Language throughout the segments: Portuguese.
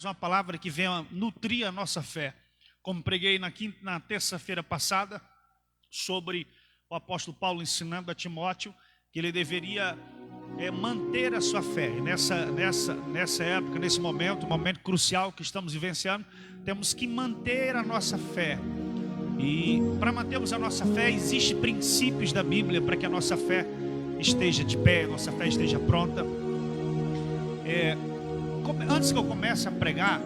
uma palavra que venha nutrir a nossa fé. Como preguei na terça-feira passada, sobre o apóstolo Paulo ensinando a Timóteo que ele deveria manter a sua fé. Nessa época, nesse momento crucial que estamos vivenciando, temos que manter a nossa fé. E para mantermos a nossa fé, existem princípios da Bíblia para que a nossa fé esteja de pé, a nossa fé esteja pronta. Antes que eu comece a pregar,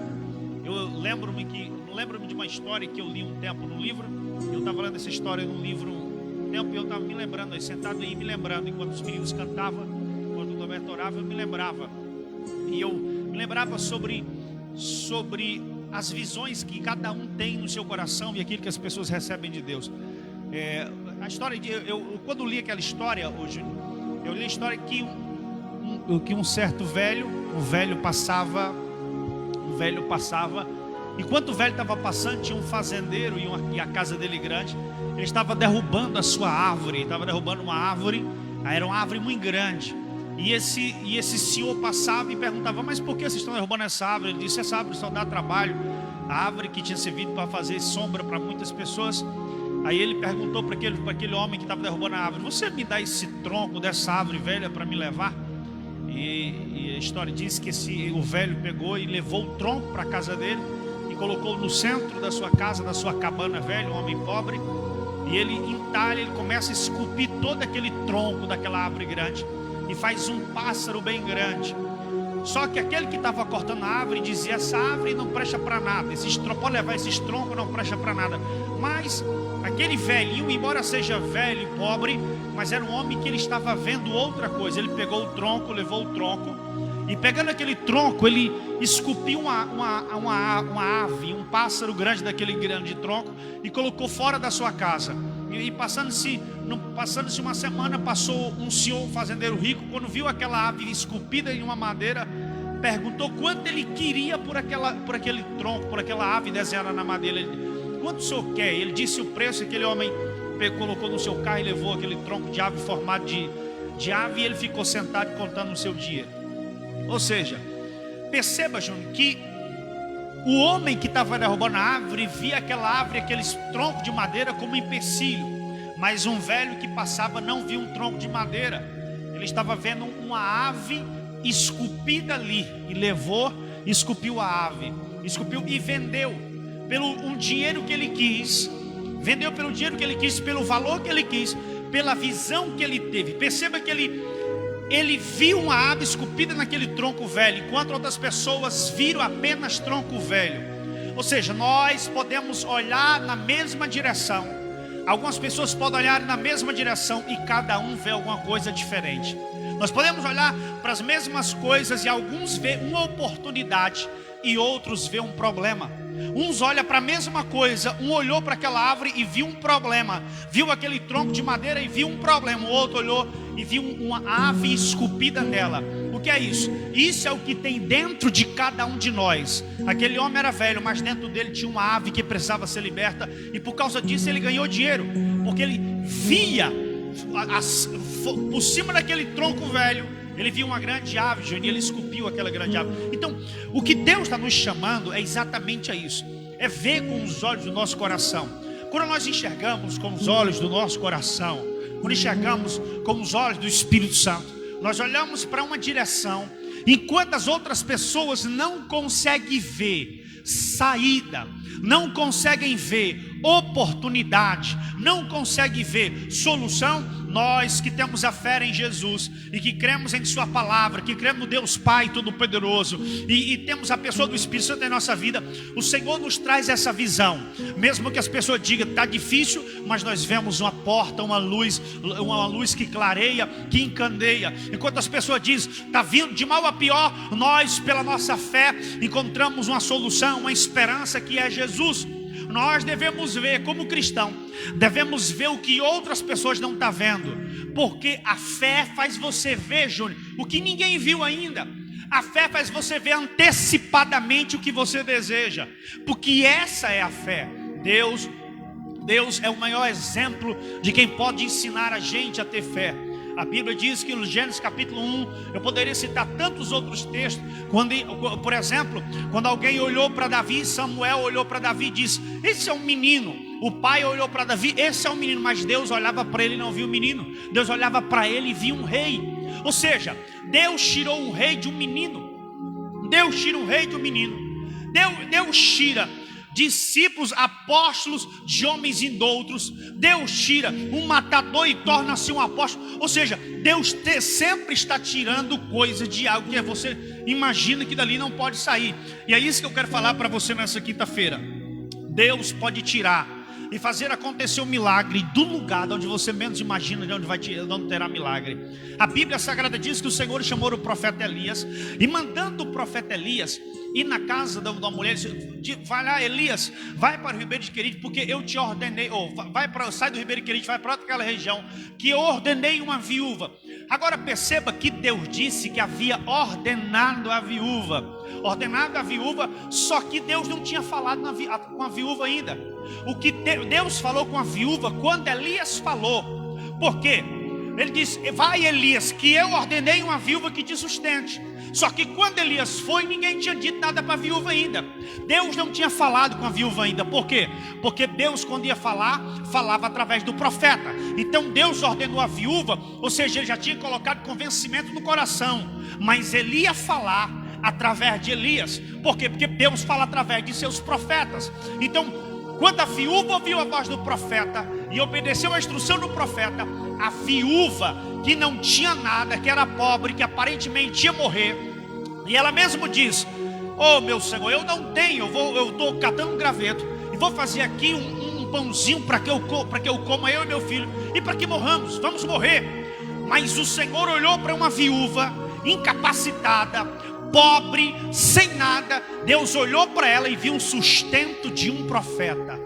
eu lembro-me de uma história que eu li um tempo no livro. Eu estava lendo essa história num livro um tempo e eu estava me lembrando, sentado aí me lembrando, enquanto os meninos cantavam, enquanto o Roberto orava, eu me lembrava. E eu me lembrava sobre as visões que cada um tem no seu coração e aquilo que as pessoas recebem de Deus. A história quando li aquela história hoje, eu li a história que um certo velho passava. Enquanto o velho estava passando, tinha um fazendeiro e a casa dele grande. Ele estava derrubando a sua árvore, estava derrubando uma árvore. Era uma árvore muito grande. E esse senhor passava e perguntava: mas por que vocês estão derrubando essa árvore? Ele disse: essa árvore só dá trabalho. A árvore que tinha servido para fazer sombra para muitas pessoas. Aí ele perguntou para aquele homem que estava derrubando a árvore: você me dá esse tronco dessa árvore velha para me levar? E a história diz que o velho pegou e levou o tronco para a casa dele e colocou no centro da sua casa, da sua cabana velha, um homem pobre. E ele entalha, ele começa a esculpir todo aquele tronco daquela árvore grande e faz um pássaro bem grande. Só que aquele que estava cortando a árvore dizia: essa árvore não presta para nada, pode levar esses troncos, não presta para nada. Mas aquele velhinho, embora seja velho e pobre, mas era um homem que ele estava vendo outra coisa. Ele pegou o tronco, levou o tronco, e pegando aquele tronco, ele esculpiu uma ave, um pássaro grande daquele grande tronco, e colocou fora da sua casa. E passando-se uma semana, passou um senhor, um fazendeiro rico, quando viu aquela ave esculpida em uma madeira, perguntou quanto ele queria por aquele tronco, por aquela ave desenhada na madeira. Quanto o senhor quer? Ele disse o preço. Aquele homem colocou no seu carro e levou aquele tronco de ave formado de ave, e ele ficou sentado contando o seu dinheiro. Ou seja, perceba, Júnior, que o homem que estava derrubando a árvore via aquela árvore, aqueles troncos de madeira, como empecilho. Mas um velho que passava não via um tronco de madeira. Ele estava vendo uma ave esculpida ali. E levou, esculpiu a ave, esculpiu e vendeu pelo um dinheiro que ele quis. Vendeu pelo dinheiro que ele quis, pelo valor que ele quis, pela visão que ele teve. Perceba que ele viu uma ave esculpida naquele tronco velho, enquanto outras pessoas viram apenas tronco velho. Ou seja, nós podemos olhar na mesma direção. Algumas pessoas podem olhar na mesma direção e cada um vê alguma coisa diferente. Nós podemos olhar para as mesmas coisas e alguns vê uma oportunidade e outros vê um problema. Uns olham para a mesma coisa, um olhou para aquela árvore e viu um problema, viu aquele tronco de madeira e viu um problema. O outro olhou e viu uma ave esculpida nela. O que é isso? Isso é o que tem dentro de cada um de nós. Aquele homem era velho, mas dentro dele tinha uma ave que precisava ser liberta, e por causa disso ele ganhou dinheiro, porque ele via por cima daquele tronco velho. Ele viu uma grande ave, e ele esculpiu aquela grande ave. Então, o que Deus está nos chamando é exatamente a isso. É ver com os olhos do nosso coração. Quando nós enxergamos com os olhos do nosso coração, quando enxergamos com os olhos do Espírito Santo, nós olhamos para uma direção, enquanto as outras pessoas não conseguem ver saída, não conseguem ver oportunidade, não conseguem ver solução. Nós que temos a fé em Jesus e que cremos em sua palavra, que cremos no Deus Pai Todo-Poderoso e temos a pessoa do Espírito Santo em nossa vida, o Senhor nos traz essa visão. Mesmo que as pessoas digam está difícil, mas nós vemos uma porta, uma luz que clareia, que encandeia. Enquanto as pessoas dizem está vindo de mal a pior, nós pela nossa fé encontramos uma solução, uma esperança, que é Jesus. Nós devemos ver, como cristão, devemos ver o que outras pessoas não estão vendo, porque a fé faz você ver, Júnior, o que ninguém viu ainda. A fé faz você ver antecipadamente o que você deseja, porque essa é a fé. Deus é o maior exemplo de quem pode ensinar a gente a ter fé. A Bíblia diz que no Gênesis capítulo 1, eu poderia citar tantos outros textos, por exemplo, quando alguém olhou para Davi, Samuel olhou para Davi e disse: esse é um menino. O pai olhou para Davi, esse é um menino. Mas Deus olhava para ele e não viu o menino. Deus olhava para ele e via um rei. Ou seja, Deus tirou um rei de um menino. Deus tira um rei de um menino. Deus tira discípulos, apóstolos de homens indoutos. Deus tira um matador e torna-se um apóstolo. Ou seja, Deus sempre está tirando coisa de algo que você imagina que dali não pode sair. E é isso que eu quero falar para você nessa quinta-feira. Deus pode tirar e fazer acontecer um milagre do lugar de onde você menos imagina, de onde terá milagre. A Bíblia Sagrada diz que o Senhor chamou o profeta Elias, e mandando o profeta Elias ir na casa da mulher, vai lá, Elias, vai para o Ribeiro de Querite, porque eu te ordenei, sai do Ribeiro de Querite, vai para aquela região, que eu ordenei uma viúva. Agora perceba que Deus disse que havia ordenado a viúva, só que Deus não tinha falado com a viúva ainda. O que Deus falou com a viúva quando Elias falou. Por quê? Ele disse: vai, Elias, que eu ordenei uma viúva que te sustente. Só que quando Elias foi, ninguém tinha dito nada para a viúva ainda. Deus não tinha falado com a viúva ainda. Por quê? Porque Deus, quando ia falar, falava através do profeta. Então Deus ordenou a viúva, ou seja, ele já tinha colocado convencimento no coração. Mas ele ia falar através de Elias. Por quê? Porque Deus fala através de seus profetas. Então, quando a viúva ouviu a voz do profeta e obedeceu a instrução do profeta, a viúva que não tinha nada, que era pobre, que aparentemente ia morrer, e ela mesmo diz: oh meu Senhor, eu não tenho, eu estou catando um graveto e vou fazer aqui um pãozinho para que eu coma, eu e meu filho, e para que morramos, vamos morrer. Mas o Senhor olhou para uma viúva incapacitada, pobre, sem nada. Deus olhou para ela e viu um sustento de um profeta.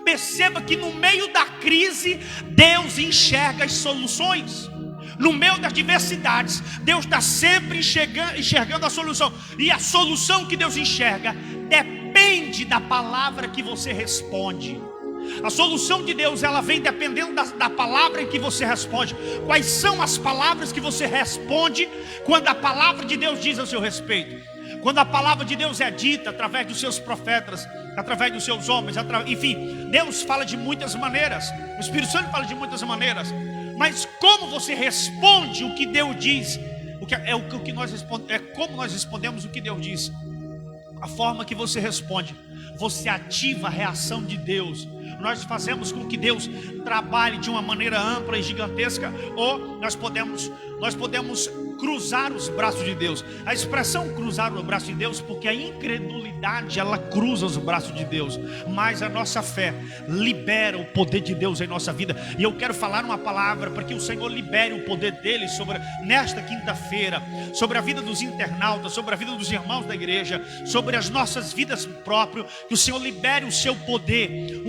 Perceba que no meio da crise, Deus enxerga as soluções. No meio das diversidades, Deus está sempre enxergando a solução. E a solução que Deus enxerga depende da palavra que você responde. A solução de Deus, ela vem dependendo da palavra em que você responde. Quais são as palavras que você responde quando a palavra de Deus diz a seu respeito? Quando a palavra de Deus é dita através dos seus profetas, através dos seus homens, enfim, Deus fala de muitas maneiras. O Espírito Santo fala de muitas maneiras. Mas como você responde o que Deus diz? Como nós respondemos o que Deus diz. A forma que você responde, você ativa a reação de Deus. Nós fazemos com que Deus trabalhe de uma maneira ampla e gigantesca, ou nós podemos cruzar os braços de Deus. A expressão cruzar o braço de Deus, porque a incredulidade, ela cruza os braços de Deus, mas a nossa fé libera o poder de Deus em nossa vida. E eu quero falar uma palavra para que o Senhor libere o poder dele nesta quinta-feira, sobre a vida dos internautas, sobre a vida dos irmãos da igreja, sobre as nossas vidas próprias. Que o Senhor libere o seu poder,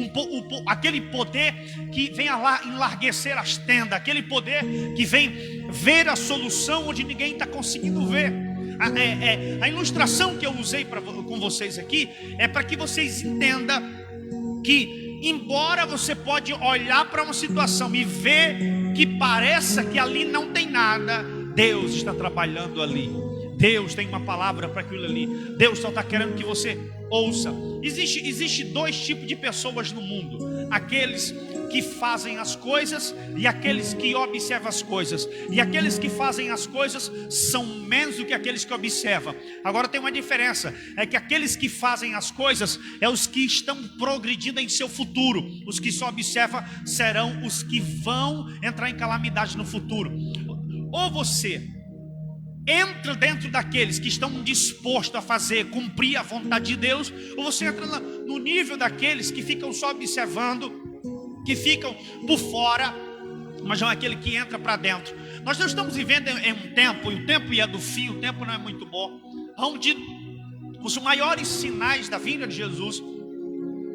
aquele poder que vem enlarguecer as tendas, aquele poder que vem ver a solução onde ninguém está conseguindo ver. A ilustração que eu usei com vocês aqui é para que vocês entendam que, embora você pode olhar para uma situação e ver que pareça que ali não tem nada, Deus está trabalhando ali. Deus tem uma palavra para aquilo ali. Deus só está querendo que você ouça. Existe dois tipos de pessoas no mundo: aqueles que fazem as coisas e aqueles que observam as coisas. E aqueles que fazem as coisas são menos do que aqueles que observam. Agora tem uma diferença: é que aqueles que fazem as coisas é os que estão progredindo em seu futuro. Os que só observam serão os que vão entrar em calamidade no futuro. Ou você entra dentro daqueles que estão dispostos a cumprir a vontade de Deus, ou você entra no nível daqueles que ficam só observando, que ficam por fora, mas não é aquele que entra para dentro. Nós não estamos vivendo em um tempo, e o tempo é do fim, o tempo não é muito bom, onde os maiores sinais da vinda de Jesus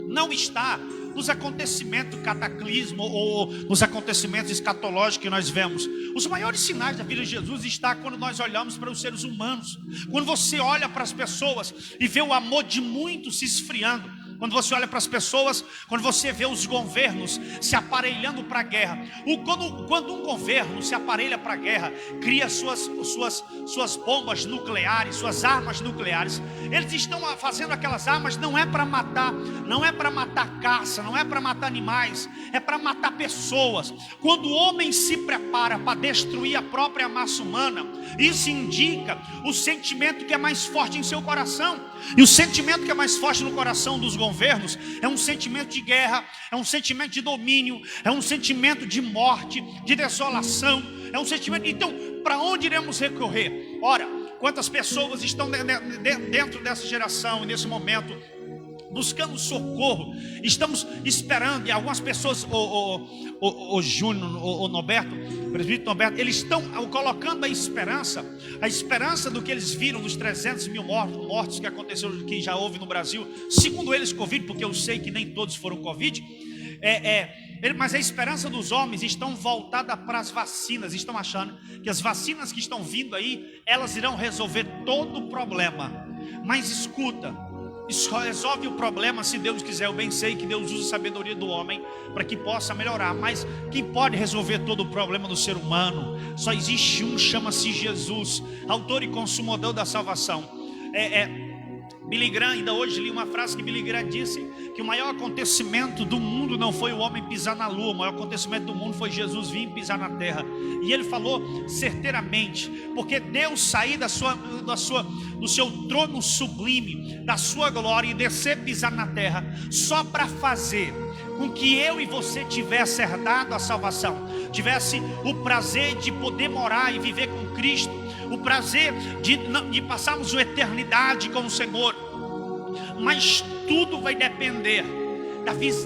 não está nos acontecimentos cataclismo ou nos acontecimentos escatológicos que nós vemos. Os maiores sinais da vida de Jesus está quando nós olhamos para os seres humanos. Quando você olha para as pessoas e vê o amor de muitos se esfriando. Quando você olha para as pessoas, quando você vê os governos se aparelhando para a guerra. Quando um governo se aparelha para a guerra, cria suas bombas nucleares, suas armas nucleares, eles estão fazendo aquelas armas não é para matar, não é para matar caça, não é para matar animais, é para matar pessoas. Quando o homem se prepara para destruir a própria massa humana, isso indica o sentimento que é mais forte em seu coração. E o sentimento que é mais forte no coração dos governos é um sentimento de guerra, é um sentimento de domínio, é um sentimento de morte, de desolação, é um sentimento. Então, para onde iremos recorrer? Ora, quantas pessoas estão dentro dessa geração, nesse momento, buscando socorro? Estamos esperando, e algumas pessoas, o Júnior, o Norberto, o presbítero Norberto, eles estão colocando a esperança do que eles viram dos 300 mil mortos que aconteceu, que já houve no Brasil, segundo eles Covid, porque eu sei que nem todos foram Covid, mas a esperança dos homens estão voltada para as vacinas. Estão achando que as vacinas que estão vindo aí, elas irão resolver todo o problema. Mas escuta, isso resolve o problema se Deus quiser. Eu bem sei que Deus usa a sabedoria do homem para que possa melhorar, mas quem pode resolver todo o problema do ser humano? Só existe um, chama-se Jesus, autor e consumador da salvação. Billy Graham, ainda hoje li uma frase que Billy Graham disse que o maior acontecimento do mundo não foi o homem pisar na lua, o maior acontecimento do mundo foi Jesus vir pisar na terra. E ele falou certeiramente, porque Deus sair do seu trono sublime, da sua glória, e descer pisar na terra, só para fazer com que eu e você tivesse herdado a salvação, tivesse o prazer de poder morar e viver com Cristo, o prazer de passarmos uma eternidade com o Senhor. Mas tudo vai depender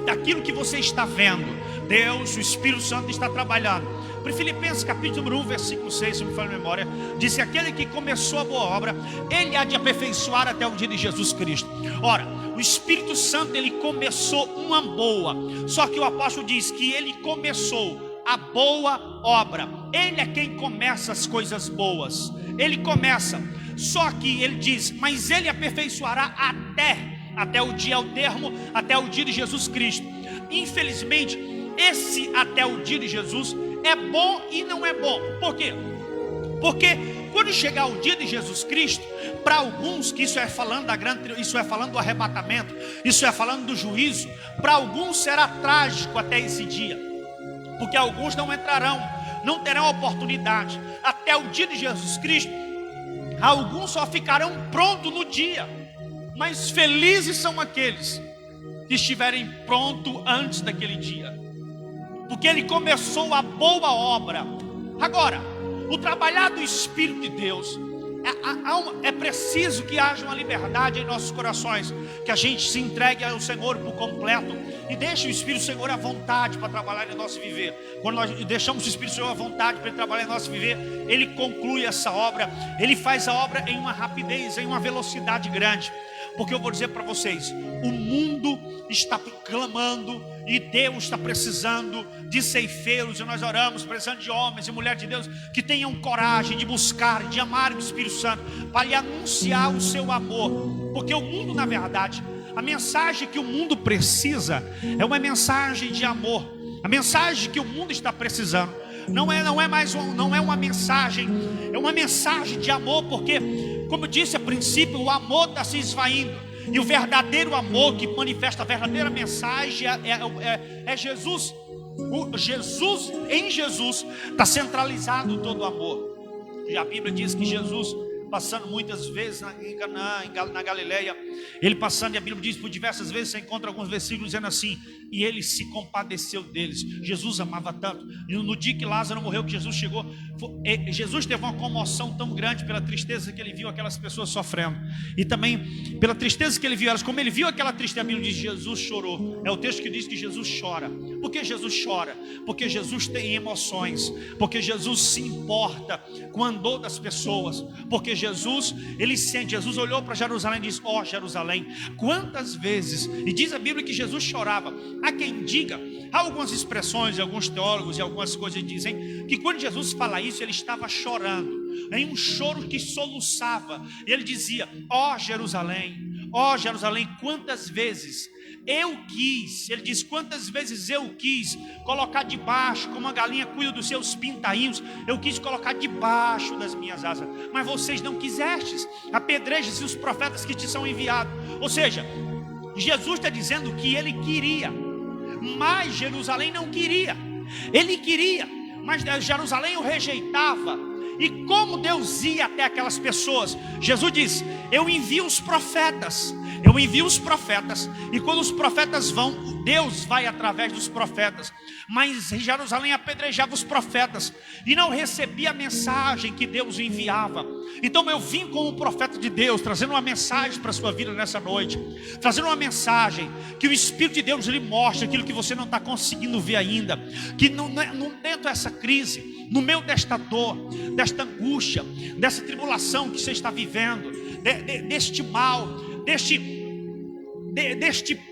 daquilo que você está vendo. Deus, o Espírito Santo está trabalhando. Para Filipenses capítulo 1, versículo 6, se me falha a memória, diz: aquele que começou a boa obra, ele há de aperfeiçoar até o dia de Jesus Cristo. Ora, o Espírito Santo, ele começou uma boa, só que o apóstolo diz que ele começou a boa obra. Ele é quem começa as coisas boas, ele começa. Só que ele diz, mas ele aperfeiçoará até o dia, ao termo, até o dia de Jesus Cristo. Infelizmente, esse até o dia de Jesus é bom e não é bom. Por quê? Porque quando chegar o dia de Jesus Cristo, para alguns, que isso é falando isso é falando do arrebatamento, isso é falando do juízo, para alguns será trágico até esse dia, porque alguns não entrarão, não terão oportunidade. Até o dia de Jesus Cristo, alguns só ficarão prontos no dia, mas felizes são aqueles que estiverem prontos antes daquele dia, porque ele começou a boa obra. Agora, o trabalhar do Espírito de Deus, é preciso que haja uma liberdade em nossos corações, que a gente se entregue ao Senhor por completo e deixe o Espírito do Senhor à vontade para trabalhar em nosso viver. Quando nós deixamos o Espírito do Senhor à vontade para ele trabalhar em nosso viver, ele conclui essa obra, ele faz a obra em uma rapidez, em uma velocidade grande. Porque eu vou dizer para vocês, o mundo está clamando e Deus está precisando de ceifeiros, e nós oramos, precisando de homens e mulheres de Deus que tenham coragem de buscar, de amar o Espírito Santo, para lhe anunciar o seu amor. Porque o mundo, na verdade, a mensagem que o mundo precisa é uma mensagem de amor. A mensagem que o mundo está precisando não é uma mensagem, é uma mensagem de amor, porque, como eu disse a princípio, o amor está se esvaindo. E o verdadeiro amor que manifesta a verdadeira mensagem é Jesus. Em Jesus está centralizado todo o amor. E a Bíblia diz que Jesus, passando muitas vezes em Canaã, na Galileia, ele passando, e a Bíblia diz por diversas vezes, você encontra alguns versículos dizendo assim: e ele se compadeceu deles. Jesus amava tanto. E no dia que Lázaro morreu, que Jesus chegou, Jesus teve uma comoção tão grande pela tristeza que ele viu aquelas pessoas sofrendo, e também pela tristeza que ele viu elas. Como ele viu aquela tristeza, a Bíblia diz que Jesus chorou. É o texto que diz que Jesus chora. Por que Jesus chora? Porque Jesus tem emoções, porque Jesus se importa com o andor das pessoas, porque Jesus, ele sente. Jesus olhou para Jerusalém e disse: ó Jerusalém, quantas vezes, e diz a Bíblia que Jesus chorava. Há quem diga, há algumas expressões, alguns teólogos e algumas coisas dizem que quando Jesus fala isso, ele estava chorando, em um choro que soluçava. Ele dizia: ó Jerusalém, quantas vezes Eu quis, ele diz, quantas vezes eu quis colocar debaixo, como a galinha cuida dos seus pintainhos, eu quis colocar debaixo das minhas asas, mas vocês não quisestes. Apedrejem-se os profetas que te são enviados. Ou seja, Jesus está dizendo que ele queria, mas Jerusalém não queria. Ele queria, mas Jerusalém o rejeitava. E como Deus ia até aquelas pessoas? Jesus diz, eu envio os profetas. Eu envio os profetas, e quando os profetas vão, Deus vai através dos profetas. Mas Jerusalém apedrejava os profetas e não recebia a mensagem que Deus enviava. Então eu vim como profeta de Deus, trazendo uma mensagem para a sua vida nessa noite, trazendo uma mensagem que o Espírito de Deus lhe mostra aquilo que você não está conseguindo ver ainda, que dentro dessa crise, no meio desta dor, desta angústia, dessa tribulação que você está vivendo, deste mal, deste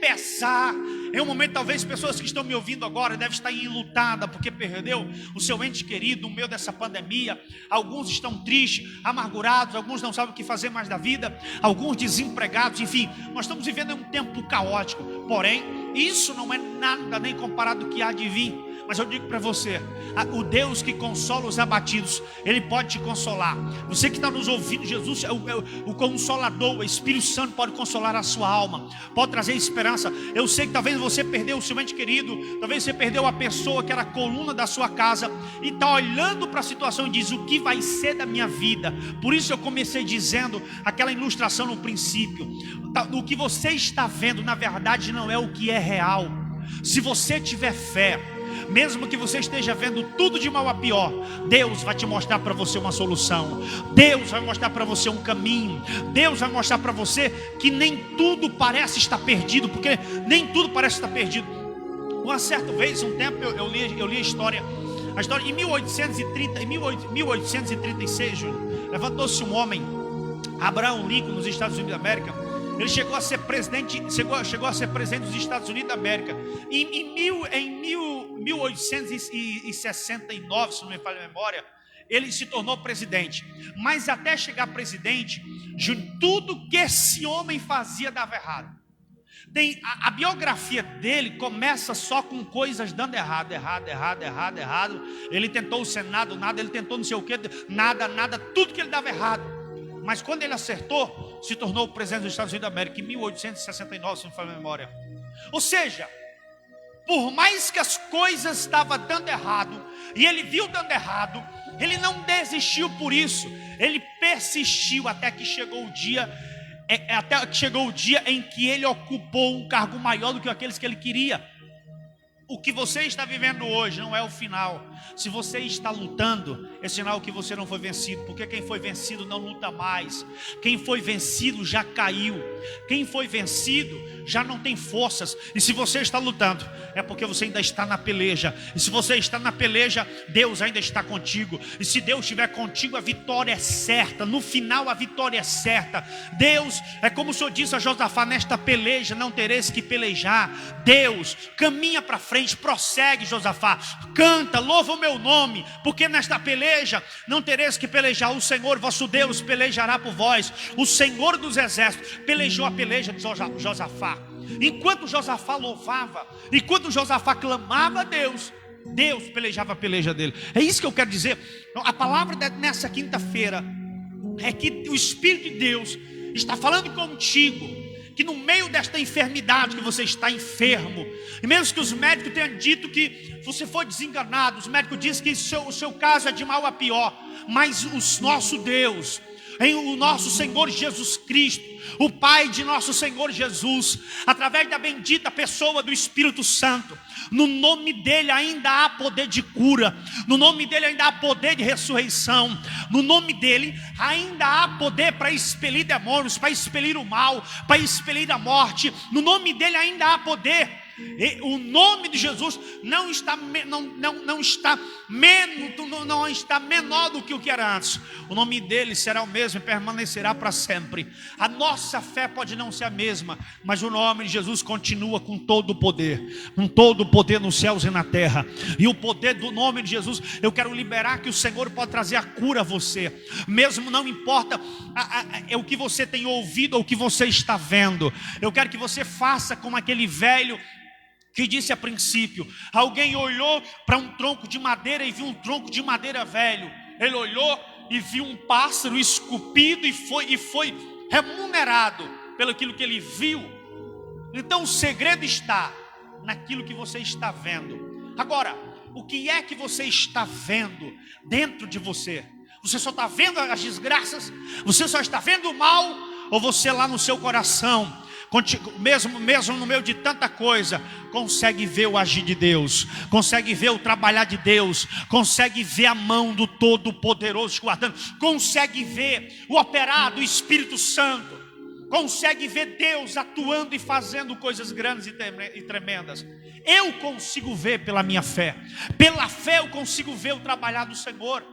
pesar. É um momento, talvez pessoas que estão me ouvindo agora devem estar enlutadas porque perdeu o seu ente querido no meio dessa pandemia. Alguns estão tristes, amargurados, alguns não sabem o que fazer mais da vida, alguns desempregados. Enfim, nós estamos vivendo um tempo caótico. Porém, isso não é nada nem comparado ao que há de vir. Mas eu digo para você, o Deus que consola os abatidos, Ele pode te consolar. Você que está nos ouvindo, Jesus é o Consolador, o Espírito Santo pode consolar a sua alma, pode trazer esperança. Eu sei que talvez você perdeu o seu ente querido, talvez você perdeu a pessoa que era a coluna da sua casa, e está olhando para a situação e diz, o que vai ser da minha vida? Por isso eu comecei dizendo aquela ilustração no princípio. O que você está vendo, na verdade, não é o que é real. Se você tiver fé, mesmo que você esteja vendo tudo de mal a pior, Deus vai te mostrar para você uma solução. Deus vai mostrar para você um caminho. Deus vai mostrar para você que nem tudo parece estar perdido, porque nem tudo parece estar perdido. Uma certa vez, um tempo, eu li a história em 1836, levantou-se um homem, Abraham Lincoln, nos Estados Unidos da América. Ele chegou a ser presidente dos Estados Unidos da América. Em 1869, se não me falha a memória, ele se tornou presidente. Mas até chegar presidente, tudo que esse homem fazia dava errado. A biografia dele começa só com coisas dando errado. Ele tentou o Senado, nada. Ele tentou não sei o que, nada. Tudo que ele dava errado. Mas quando ele acertou, se tornou o presidente dos Estados Unidos da América, em 1869, se não me falha a memória. Ou seja, por mais que as coisas estavam dando errado, e ele viu dando errado, ele não desistiu por isso. Ele persistiu até que chegou o dia em que ele ocupou um cargo maior do que aqueles que ele queria. O que você está vivendo hoje não é o final. Se você está lutando, é sinal que você não foi vencido, porque quem foi vencido não luta mais. Quem foi vencido já caiu. Quem foi vencido já não tem forças. E se você está lutando, é porque você ainda está na peleja. E se você está na peleja, Deus ainda está contigo. E se Deus estiver contigo, a vitória é certa. No final a vitória é certa. Deus, é como o Senhor disse a Josafá, nesta peleja não tereis que pelejar. Deus, caminha para frente, prossegue, Josafá, canta, louva o meu nome, porque nesta peleja não tereis que pelejar. O Senhor vosso Deus pelejará por vós. O Senhor dos exércitos pelejou a peleja de Josafá. Enquanto Josafá louvava, enquanto Josafá clamava a Deus, Deus pelejava a peleja dele. É isso que eu quero dizer. A palavra nessa quinta-feira é que o Espírito de Deus está falando contigo, que no meio desta enfermidade que você está enfermo, e mesmo que os médicos tenham dito que você foi desenganado, os médicos dizem que o seu caso é de mal a pior, mas o nosso Deus, o nosso Senhor Jesus Cristo, o Pai de nosso Senhor Jesus, através da bendita pessoa do Espírito Santo, no nome dele ainda há poder de cura, no nome dele ainda há poder de ressurreição, no nome dele ainda há poder para expelir demônios, para expelir o mal, para expelir a morte, no nome dele ainda há poder E o nome de Jesus não está menor do que o que era antes. O nome dele será o mesmo e permanecerá para sempre. A nossa fé pode não ser a mesma, mas o nome de Jesus continua com todo o poder, nos céus e na terra. E o poder do nome de Jesus, eu quero liberar que o Senhor pode trazer a cura a você, mesmo não importa o que você tem ouvido ou o que você está vendo. Eu quero que você faça como aquele velho que disse a princípio: alguém olhou para um tronco de madeira e viu um tronco de madeira velho. Ele olhou e viu um pássaro esculpido e foi remunerado pelo aquilo que ele viu. Então o segredo está naquilo que você está vendo. Agora, o que é que você está vendo dentro de você? Você só está vendo as desgraças? Você só está vendo o mal? Ou você lá no seu coração, mesmo no meio de tanta coisa, consegue ver o agir de Deus, consegue ver o trabalhar de Deus, consegue ver a mão do Todo-Poderoso te guardando, consegue ver o operar do Espírito Santo, consegue ver Deus atuando e fazendo coisas grandes e tremendas? Eu consigo ver pela minha fé. Pela fé eu consigo ver o trabalhar do Senhor.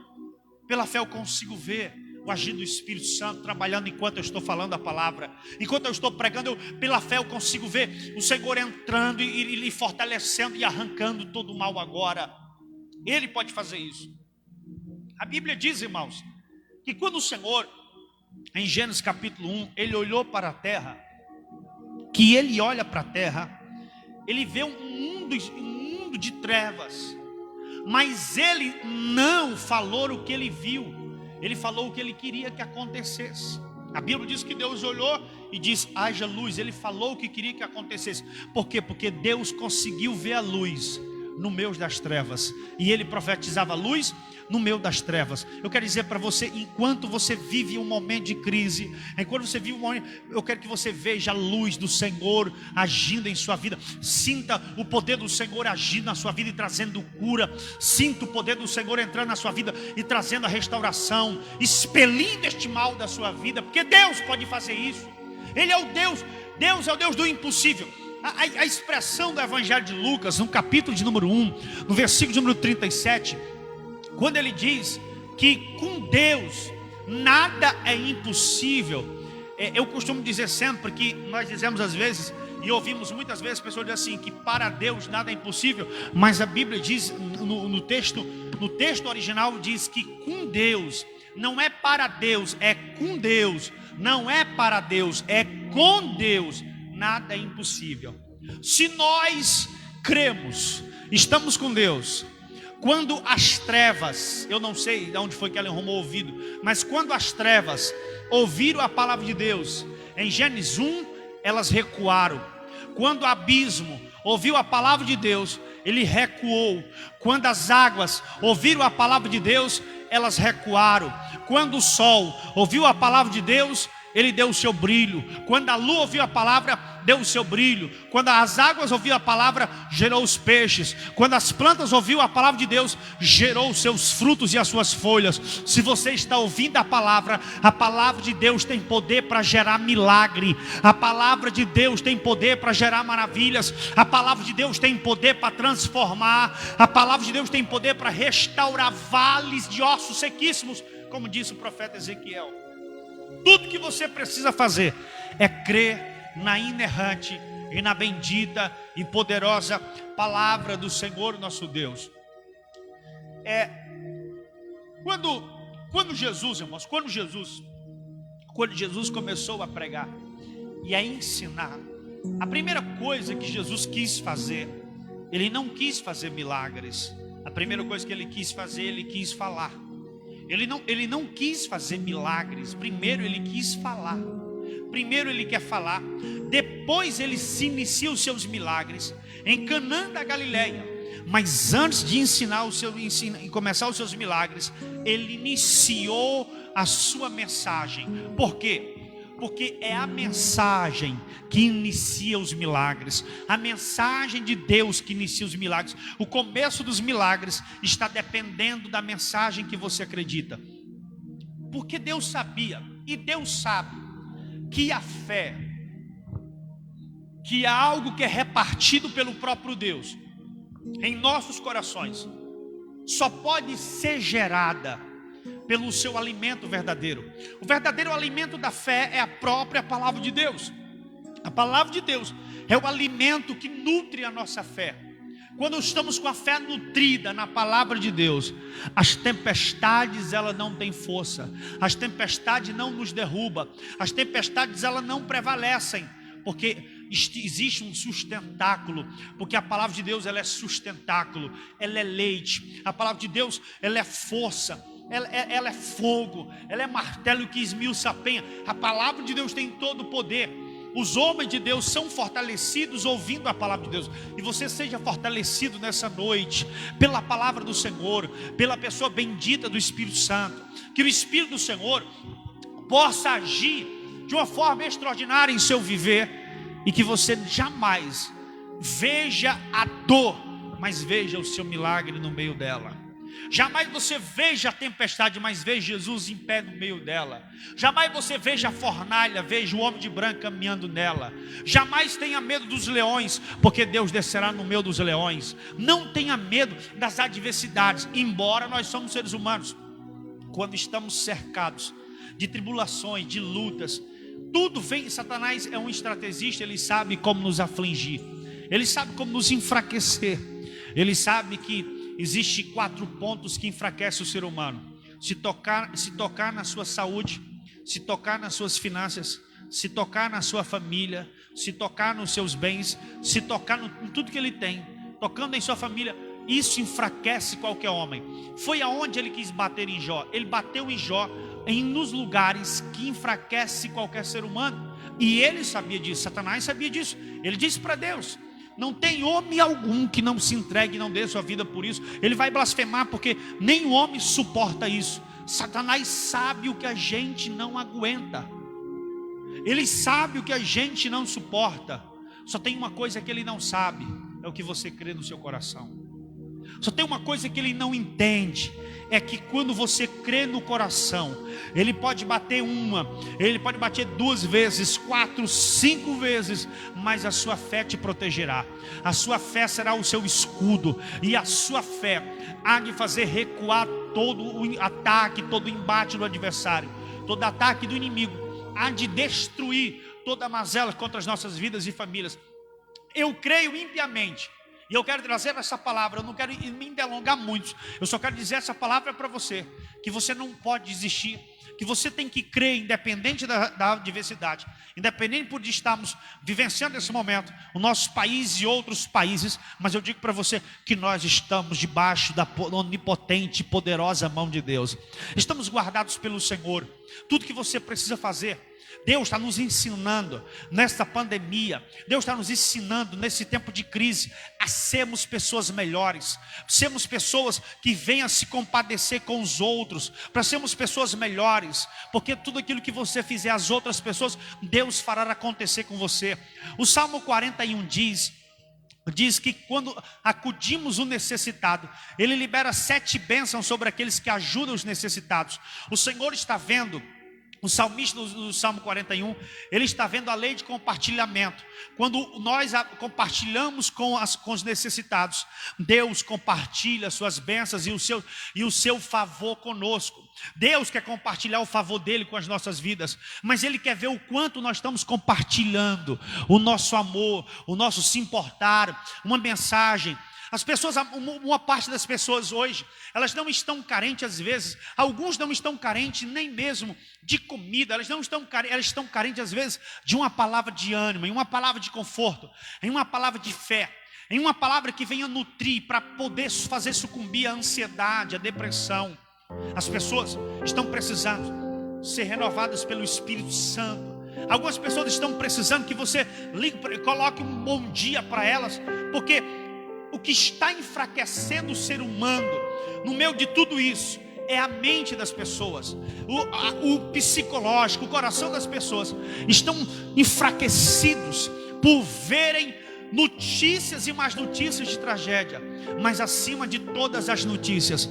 Pela fé eu consigo ver o agir do Espírito Santo trabalhando enquanto eu estou falando a palavra. Enquanto eu estou pregando, pela fé eu consigo ver o Senhor entrando e lhe fortalecendo e arrancando todo o mal agora. Ele pode fazer isso. A Bíblia diz, irmãos, que quando o Senhor, em Gênesis capítulo 1, ele olhou para a terra, que ele olha para a terra, ele vê um mundo de trevas, mas ele não falou o que ele viu, ele falou o que ele queria que acontecesse. A Bíblia diz que Deus olhou e disse: haja luz. Ele falou o que queria que acontecesse. Por quê? Porque Deus conseguiu ver a luz no meio das trevas, e ele profetizava luz no meio das trevas. Eu quero dizer para você, enquanto você vive um momento de crise, enquanto você vive um momento, eu quero que você veja a luz do Senhor agindo em sua vida. Sinta o poder do Senhor agindo na sua vida e trazendo cura. Sinta o poder do Senhor entrando na sua vida e trazendo a restauração, expelindo este mal da sua vida, porque Deus pode fazer isso. Ele é o Deus é o Deus do impossível. A expressão do Evangelho de Lucas, no capítulo de número 1, no versículo de número 37, quando ele diz que com Deus nada é impossível. Eu costumo dizer sempre que nós dizemos às vezes, e ouvimos muitas vezes pessoas dizem assim, que para Deus nada é impossível. Mas a Bíblia diz, no texto original diz que com Deus, não é para Deus, é com Deus. Não é para Deus, é com Deus. Nada é impossível. Se nós cremos, estamos com Deus. Quando as trevas, eu não sei de onde foi que ela arrumou o ouvido, mas quando as trevas ouviram a palavra de Deus, em Gênesis 1, elas recuaram. Quando o abismo ouviu a palavra de Deus, ele recuou. Quando as águas ouviram a palavra de Deus, elas recuaram. Quando o sol ouviu a palavra de Deus, ele deu o seu brilho. Quando a lua ouviu a palavra, deu o seu brilho. Quando as águas ouviram a palavra, gerou os peixes. Quando as plantas ouviram a palavra de Deus, gerou os seus frutos e as suas folhas. Se você está ouvindo a palavra de Deus tem poder para gerar milagre. A palavra de Deus tem poder para gerar maravilhas. A palavra de Deus tem poder para transformar. A palavra de Deus tem poder para restaurar vales de ossos sequíssimos, como disse o profeta Ezequiel. Tudo que você precisa fazer é crer na inerrante e na bendita e poderosa palavra do Senhor nosso Deus. Quando Jesus, irmãos, quando Jesus começou a pregar e a ensinar, a primeira coisa que Jesus quis fazer, ele não quis fazer milagres. A primeira coisa que ele quis fazer, ele quis falar. Ele não quis fazer milagres. Primeiro ele quis falar. Primeiro ele quer falar. Depois ele se inicia os seus milagres em Canaã da Galileia. Mas antes de começar os seus milagres, ele iniciou a sua mensagem. Por quê? Porque é a mensagem que inicia os milagres. A mensagem de Deus que inicia os milagres. O começo dos milagres está dependendo da mensagem que você acredita. Porque Deus sabia, e Deus sabe, que a fé que há algo que é repartido pelo próprio Deus em nossos corações, só pode ser gerada pelo seu alimento verdadeiro. O verdadeiro alimento da fé é a própria palavra de Deus. A palavra de Deus é o alimento que nutre a nossa fé. Quando estamos com a fé nutrida na palavra de Deus, as tempestades elas não têm força, as tempestades não nos derrubam, as tempestades elas não prevalecem, porque existe um sustentáculo, porque a palavra de Deus ela é sustentáculo, ela é leite, a palavra de Deus ela é força, ela é fogo, ela é martelo que esmiuça a penha. A palavra de Deus tem todo o poder. Os homens de Deus são fortalecidos ouvindo a palavra de Deus. E você seja fortalecido nessa noite pela palavra do Senhor, pela pessoa bendita do Espírito Santo. Que o Espírito do Senhor possa agir de uma forma extraordinária em seu viver, e que você jamais veja a dor, mas veja o seu milagre no meio dela. Jamais você veja a tempestade, mas veja Jesus em pé no meio dela. Jamais você veja a fornalha, veja o homem de branco caminhando nela. Jamais tenha medo dos leões, porque Deus descerá no meio dos leões. Não tenha medo das adversidades, embora nós somos seres humanos. Quando estamos cercados de tribulações, de lutas, tudo vem. Satanás é um estrategista, ele sabe como nos afligir, ele sabe como nos enfraquecer. Ele sabe que existem 4 pontos que enfraquecem o ser humano: se tocar na sua saúde, se tocar nas suas finanças, se tocar na sua família, se tocar nos seus bens, se tocar em tudo que ele tem, tocando em sua família. Isso enfraquece qualquer homem. Foi aonde ele quis bater em Jó. Ele bateu em Jó nos lugares que enfraquece qualquer ser humano, e ele sabia disso. Satanás sabia disso. Ele disse para Deus: não tem homem algum que não se entregue e não dê sua vida por isso. Ele vai blasfemar, porque nem o homem suporta isso. Satanás sabe o que a gente não aguenta, ele sabe o que a gente não suporta. Só tem uma coisa que ele não sabe: é o que você crê no seu coração. Só tem uma coisa que ele não entende: é que quando você crê no coração, ele pode bater uma, ele pode bater 2 vezes, 4, 5 vezes, mas a sua fé te protegerá. A sua fé será o seu escudo, e a sua fé há de fazer recuar todo o ataque, todo o embate do adversário, todo ataque do inimigo, há de destruir toda a mazela contra as nossas vidas e famílias. Eu creio impiamente, e eu quero trazer essa palavra. Eu não quero me delongar muito, eu só quero dizer essa palavra para você: que você não pode desistir, que você tem que crer, independente da adversidade, independente por estarmos vivenciando esse momento, o nosso país e outros países. Mas eu digo para você que nós estamos debaixo da onipotente e poderosa mão de Deus. Estamos guardados pelo Senhor. Tudo que você precisa fazer, Deus está nos ensinando nesta pandemia, Deus está nos ensinando nesse tempo de crise a sermos pessoas melhores, sermos pessoas que venham se compadecer com os outros, para sermos pessoas melhores, porque tudo aquilo que você fizer às outras pessoas, Deus fará acontecer com você. O Salmo 41 diz que quando acudimos o necessitado, Ele libera 7 bênçãos sobre aqueles que ajudam os necessitados. O Senhor está vendo, o salmista do Salmo 41, ele está vendo a lei de compartilhamento. Quando nós compartilhamos com os necessitados, Deus compartilha suas bênçãos e o seu favor conosco. Deus quer compartilhar o favor dele com as nossas vidas, mas ele quer ver o quanto nós estamos compartilhando o nosso amor, o nosso se importar, uma mensagem. As pessoas, uma parte das pessoas hoje, elas não estão carentes às vezes. Alguns não estão carentes nem mesmo de comida. Elas estão carentes às vezes de uma palavra de ânimo, em uma palavra de conforto, em uma palavra de fé, em uma palavra que venha nutrir para poder fazer sucumbir a ansiedade, a depressão. As pessoas estão precisando ser renovadas pelo Espírito Santo. Algumas pessoas estão precisando que você coloque um bom dia para elas, porque o que está enfraquecendo o ser humano no meio de tudo isso é a mente das pessoas, o psicológico, o coração das pessoas estão enfraquecidos por verem notícias e mais notícias de tragédia, mas acima de todas as notícias,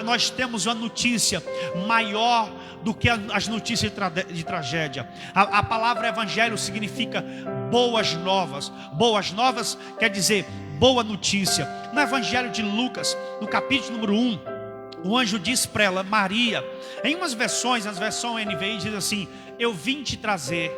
nós temos uma notícia maior do que as notícias de tragédia. A palavra evangelho significa boas novas. Boas novas quer dizer boa notícia. No evangelho de Lucas, no capítulo número 1, o anjo diz para ela, Maria, em umas versões, nas versões NVI diz assim: eu vim te trazer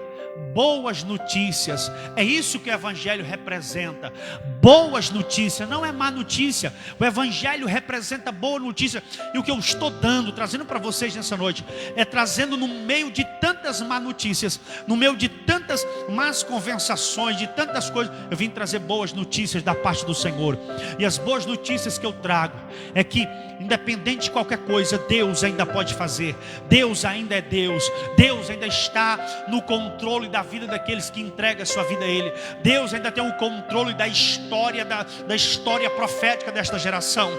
boas notícias. É isso que o evangelho representa. Boas notícias, não é má notícia. O evangelho representa boa notícia. E o que eu estou trazendo para vocês nessa noite, é trazendo no meio de tantas má notícias, no meio de tantas más conversações, de tantas coisas, eu vim trazer boas notícias da parte do Senhor. E as boas notícias que eu trago é que, independente de qualquer coisa, Deus ainda pode fazer. Deus ainda é Deus. Deus ainda está no controle da vida daqueles que entregam a sua vida a Ele. Deus ainda tem o controle da história, da história profética desta geração.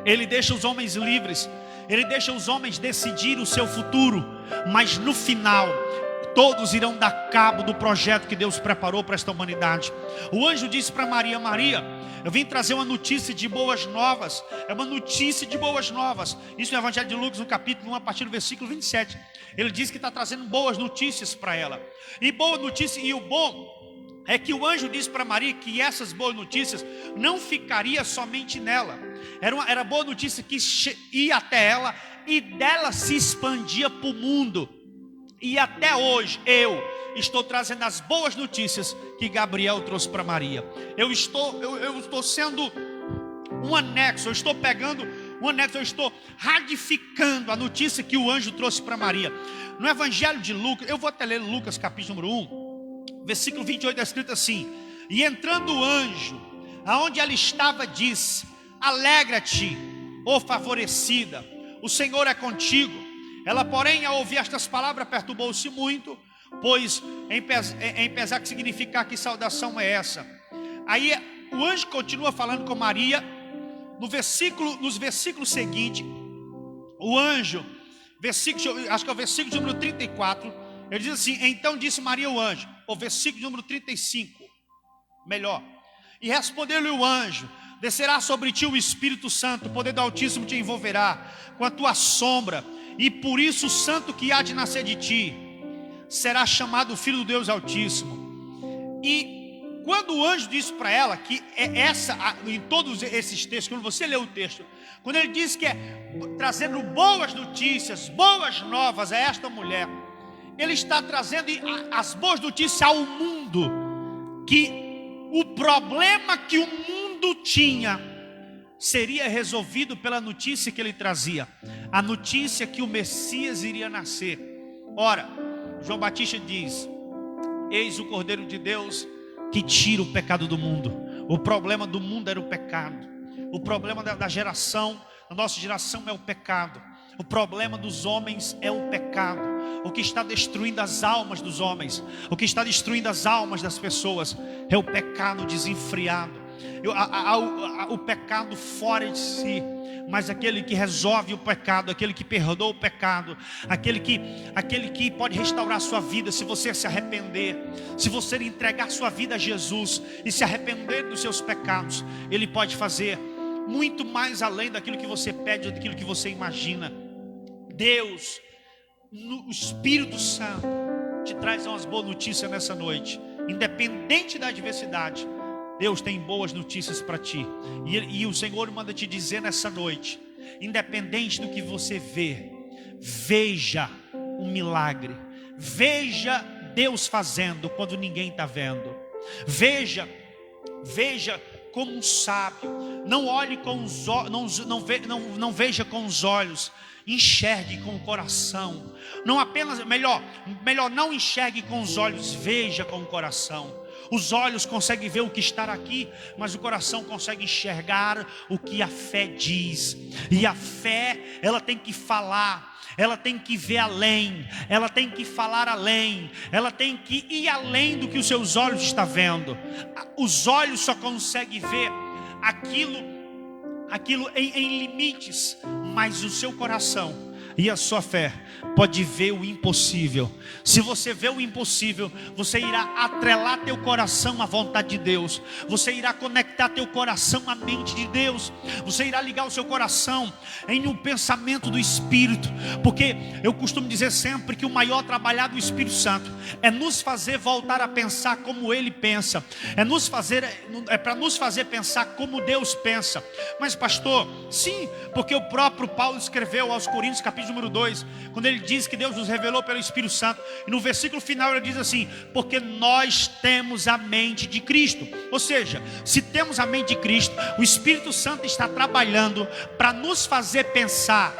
Ele deixa os homens livres. Ele deixa os homens decidir o seu futuro. Mas no final, todos irão dar cabo do projeto que Deus preparou para esta humanidade. O anjo disse para Maria, Maria, eu vim trazer uma notícia de boas novas. É uma notícia de boas novas. Isso no Evangelho de Lucas, no capítulo 1, a partir do versículo 27. Ele diz que está trazendo boas notícias para ela. E boa notícia, e o bom é que o anjo disse para Maria que essas boas notícias não ficaria somente nela. Era boa notícia que ia até ela e dela se expandia para o mundo. E até hoje eu estou trazendo as boas notícias que Gabriel trouxe para Maria. Eu estou sendo um anexo, eu estou pegando um anexo, eu estou ratificando a notícia que o anjo trouxe para Maria. No Evangelho de Lucas, eu vou até ler Lucas capítulo número 1, versículo 28, é escrito assim: e entrando o anjo, aonde ela estava, disse: alegra-te, ó favorecida, o Senhor é contigo. Ela, porém, ao ouvir estas palavras, perturbou-se muito, pois em pesar que significar que saudação é essa. Aí o anjo continua falando com Maria. Nos versículos seguintes, o anjo, acho que é o versículo de número 34, ele diz assim: então disse Maria o anjo, o versículo de número 35, melhor, e respondeu-lhe o anjo: descerá sobre ti o Espírito Santo, o poder do Altíssimo te envolverá com a tua sombra, e por isso o santo que há de nascer de ti será chamado Filho do Deus Altíssimo. E quando o anjo disse para ela que em todos esses textos, quando você lê o texto, quando ele diz que é trazendo boas notícias, boas novas a esta mulher, ele está trazendo as boas notícias ao mundo, que o problema que o mundo tinha seria resolvido pela notícia que ele trazia, a notícia que o Messias iria nascer. Ora, João Batista diz: eis o Cordeiro de Deus que tira o pecado do mundo. O problema do mundo era o pecado. O problema da geração, da nossa geração, é o pecado. O problema dos homens é o pecado. O que está destruindo as almas dos homens, o que está destruindo as almas das pessoas, é o pecado desenfreado, o pecado fora de si. Mas aquele que resolve o pecado, aquele que perdoa o pecado, aquele que pode restaurar a sua vida, se você se arrepender, se você entregar sua vida a Jesus e se arrepender dos seus pecados, Ele pode fazer muito mais além daquilo que você pede ou daquilo que você imagina. Deus, o Espírito Santo, te traz umas boas notícias nessa noite. Independente da adversidade, Deus tem boas notícias para ti. E o Senhor manda te dizer nessa noite: independente do que você vê, veja um milagre. Veja Deus fazendo quando ninguém está vendo. Veja como um sábio. Não olhe com os olhos, não veja com os olhos. Enxergue com o coração. Melhor, não enxergue com os olhos, veja com o coração. Os olhos conseguem ver o que está aqui, mas o coração consegue enxergar o que a fé diz. E a fé, ela tem que falar, ela tem que ver além, ela tem que falar além, ela tem que ir além do que os seus olhos estão vendo. Os olhos só conseguem ver aquilo em limites, mas o seu coração, e a sua fé pode ver o impossível. Se você vê o impossível, você irá atrelar teu coração à vontade de Deus. Você irá conectar teu coração à mente de Deus. Você irá ligar o seu coração em um pensamento do Espírito. Porque eu costumo dizer sempre que o maior trabalhar do Espírito Santo é nos fazer voltar a pensar como Ele pensa. É para nos fazer pensar como Deus pensa. Mas pastor, sim, porque o próprio Paulo escreveu aos Coríntios capítulo número 2, quando ele diz que Deus nos revelou pelo Espírito Santo, e no versículo final ele diz assim: porque nós temos a mente de Cristo. Ou seja, se temos a mente de Cristo, o Espírito Santo está trabalhando para nos fazer pensar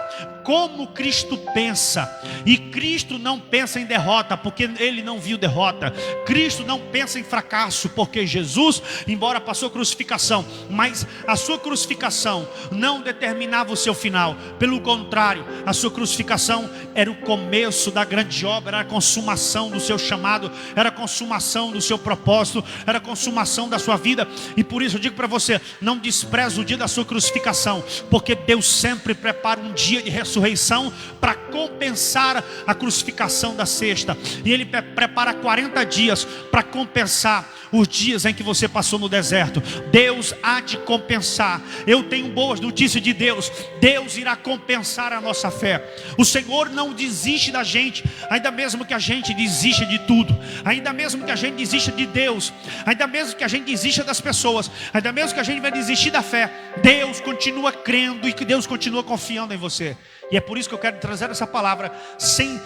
como Cristo pensa. E Cristo não pensa em derrota, porque Ele não viu derrota. Cristo não pensa em fracasso, porque Jesus, embora passou crucificação, mas a sua crucificação não determinava o seu final. Pelo contrário, a sua crucificação era o começo da grande obra, era a consumação do seu chamado, era a consumação do seu propósito, era a consumação da sua vida. E por isso eu digo para você: não despreze o dia da sua crucificação, porque Deus sempre prepara um dia de ressurreição para compensar a crucificação da sexta. E Ele prepara 40 dias para compensar os dias em que você passou no deserto. Deus há de compensar. Eu tenho boas notícias de Deus. Deus irá compensar a nossa fé. O Senhor não desiste da gente, ainda mesmo que a gente desista de tudo, ainda mesmo que a gente desista de Deus, ainda mesmo que a gente desista das pessoas, ainda mesmo que a gente vai desistir da fé, Deus continua crendo e que Deus continua confiando em você. E é por isso que eu quero trazer essa palavra sem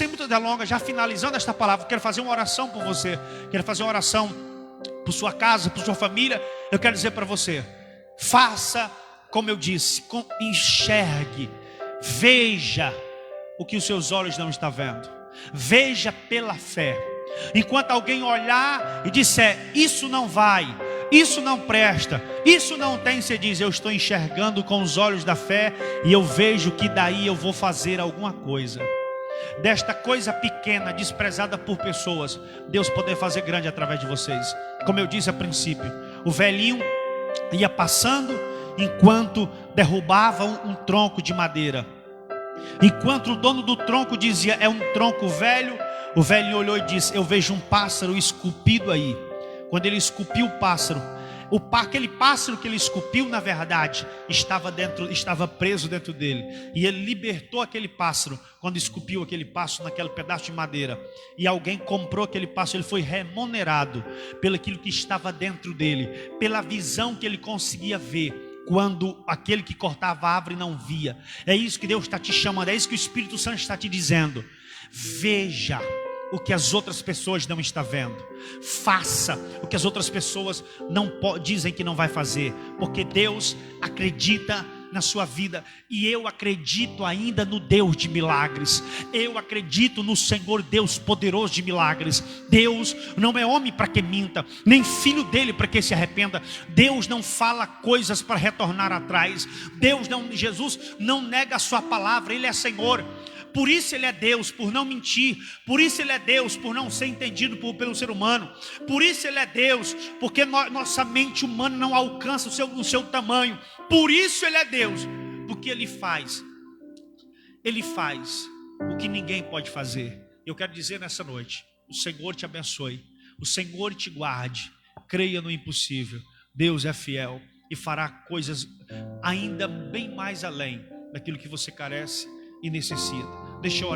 muita delonga. Já finalizando esta palavra, quero fazer uma oração por você. Quero fazer uma oração por sua casa, por sua família. Eu quero dizer para você: faça como eu disse, enxergue, veja o que os seus olhos não estão vendo. Veja pela fé. Enquanto alguém olhar e disser: isso não vai, isso não presta, isso não tem, você diz: eu estou enxergando com os olhos da fé, e eu vejo que daí eu vou fazer alguma coisa. Desta coisa pequena, desprezada por pessoas, Deus poder fazer grande através de vocês. Como eu disse a princípio, o velhinho ia passando enquanto derrubava um tronco de madeira. Enquanto o dono do tronco dizia: é um tronco velho, o velho olhou e disse: eu vejo um pássaro esculpido aí. Quando ele esculpiu o pássaro, aquele pássaro que ele esculpiu, na verdade, estava preso dentro dele. E ele libertou aquele pássaro quando esculpiu aquele pássaro naquele pedaço de madeira. E alguém comprou aquele pássaro, ele foi remunerado pelo aquilo que estava dentro dele, pela visão que ele conseguia ver, quando aquele que cortava a árvore não via. É isso que Deus está te chamando, é isso que o Espírito Santo está te dizendo. Veja o que as outras pessoas não estão vendo. Faça o que as outras pessoas dizem que não vai fazer, porque Deus acredita na sua vida. E eu acredito ainda no Deus de milagres. Eu acredito no Senhor Deus poderoso de milagres. Deus não é homem para que minta, nem filho dele para que se arrependa. Deus não fala coisas para retornar atrás. Jesus não nega a sua palavra. Ele é Senhor. Por isso Ele é Deus, por não mentir. Por isso Ele é Deus, por não ser entendido pelo ser humano. Por isso Ele é Deus, porque nossa mente humana não alcança o seu tamanho. Por isso Ele é Deus, porque Ele faz o que ninguém pode fazer. Eu quero dizer nessa noite: o Senhor te abençoe, o Senhor te guarde. Creia no impossível. Deus é fiel e fará coisas ainda bem mais além daquilo que você carece e necessita. Deixa eu orar.